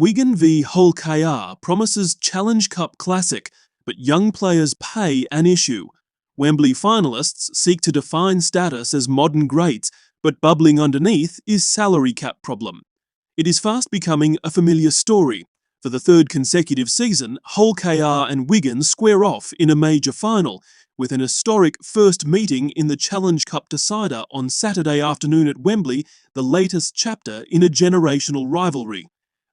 Wigan v Hull KR promises Challenge Cup Classic, but young players pay an issue. Wembley finalists seek to define status as modern greats, but bubbling underneath is salary cap problem. It is fast becoming a familiar story. For the third consecutive season, Hull KR and Wigan square off in a major final, with an historic first meeting in the Challenge Cup decider on Saturday afternoon at Wembley, the latest chapter in a generational rivalry.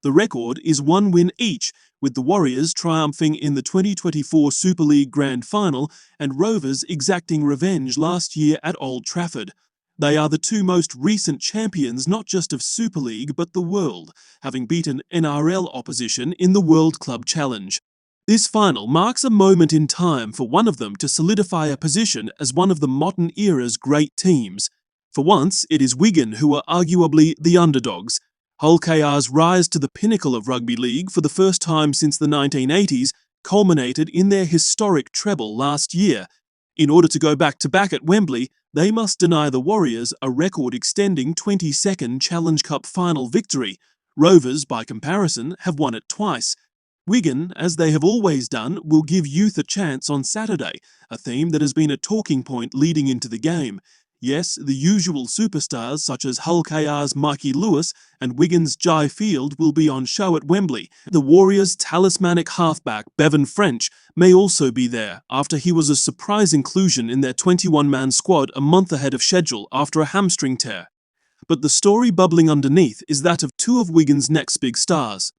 The record is one win each, with the Warriors triumphing in the 2024 Super League Grand Final and Rovers exacting revenge last year at Old Trafford. They are the two most recent champions not just of Super League but the world, having beaten NRL opposition in the World Club Challenge. This final marks a moment in time for one of them to solidify a position as one of the modern era's great teams. For once, it is Wigan who are arguably the underdogs. Hull KR's rise to the pinnacle of rugby league for the first time since the 1980s culminated in their historic treble last year. In order to go back-to-back at Wembley, they must deny the Warriors a record-extending 22nd Challenge Cup final victory. Rovers, by comparison, have won it twice. Wigan, as they have always done, will give youth a chance on Saturday, a theme that has been a talking point leading into the game. Yes, the usual superstars such as Hull KR's Mikey Lewis and Wigan's Jai Field will be on show at Wembley. The Warriors' talismanic halfback Bevan French may also be there, after he was a surprise inclusion in their 21-man squad a month ahead of schedule after a hamstring tear. But the story bubbling underneath is that of two of Wigan's next big stars.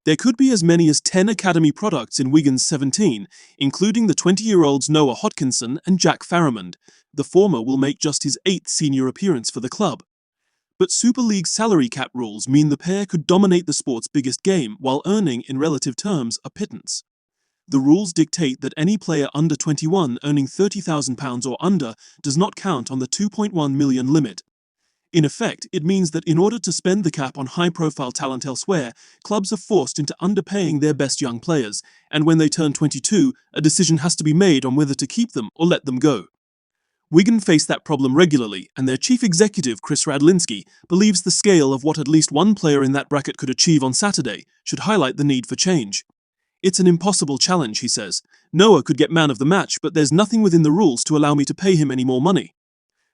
There could be as many as 10 academy products in Wigan's 17, including the 20-year-olds Noah Hodkinson and Jack Farrimond. The former will make just his 8th senior appearance for the club. But Super League salary cap rules mean the pair could dominate the sport's biggest game while earning, in relative terms, a pittance. The rules dictate that any player under 21 earning £30,000 or under does not count on the £2.1 million limit. In effect, it means that in order to spend the cap on high-profile talent elsewhere, clubs are forced into underpaying their best young players, and when they turn 22, a decision has to be made on whether to keep them or let them go. Wigan face that problem regularly, and their chief executive, Chris Radlinski, believes the scale of what at least one player in that bracket could achieve on Saturday should highlight the need for change. It's an impossible challenge, he says. Noah could get man of the match, but there's nothing within the rules to allow me to pay him any more money.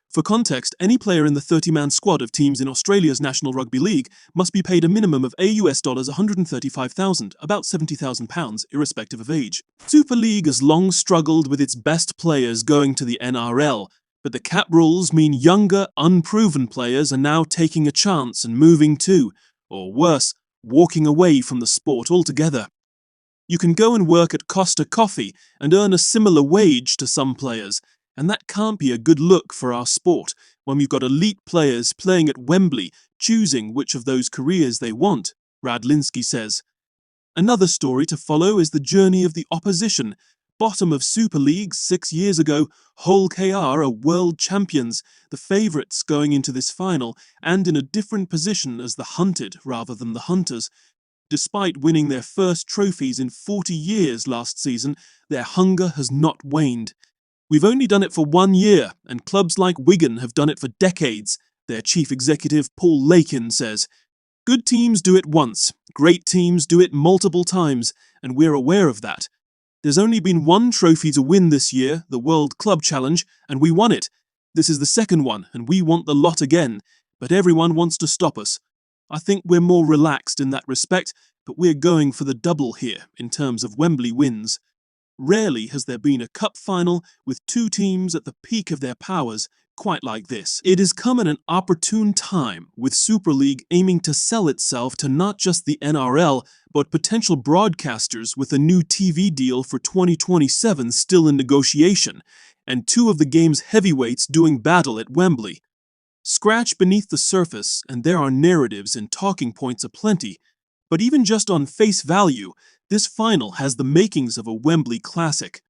For context, any player in the 30-man squad of teams in Australia's National Rugby League must be paid a minimum of US dollars $135,000, about £70,000, irrespective of age. Super League has long struggled with its best players going to the NRL, but the cap rules mean younger, unproven players are now taking a chance and moving too, or worse, walking away from the sport altogether. You can go and work at Costa Coffee and earn a similar wage to some players, and that can't be a good look for our sport when we've got elite players playing at Wembley, choosing which of those careers they want, Radlinski says. Another story to follow is the journey of the opposition. Bottom of Super League 6 years ago, Hull KR are world champions, the favourites going into this final, and in a different position as the hunted rather than the hunters. Despite winning their first trophies in 40 years last season, their hunger has not waned. We've only done it for 1 year, and clubs like Wigan have done it for decades, their chief executive Paul Lakin says. Good teams do it once, great teams do it multiple times, and we're aware of that. There's only been one trophy to win this year, the World Club Challenge, and we won it. This is the second one, and we want the lot again, but everyone wants to stop us. I think we're more relaxed in that respect, but we're going for the double here in terms of Wembley wins. Rarely has there been a cup final with two teams at the peak of their powers quite like this. It has come at an opportune time, with Super League aiming to sell itself to not just the NRL, but potential broadcasters with a new TV deal for 2027 still in negotiation, and two of the game's heavyweights doing battle at Wembley. Scratch beneath the surface, and there are narratives and talking points aplenty, but even just on face value, this final has the makings of a Wembley classic.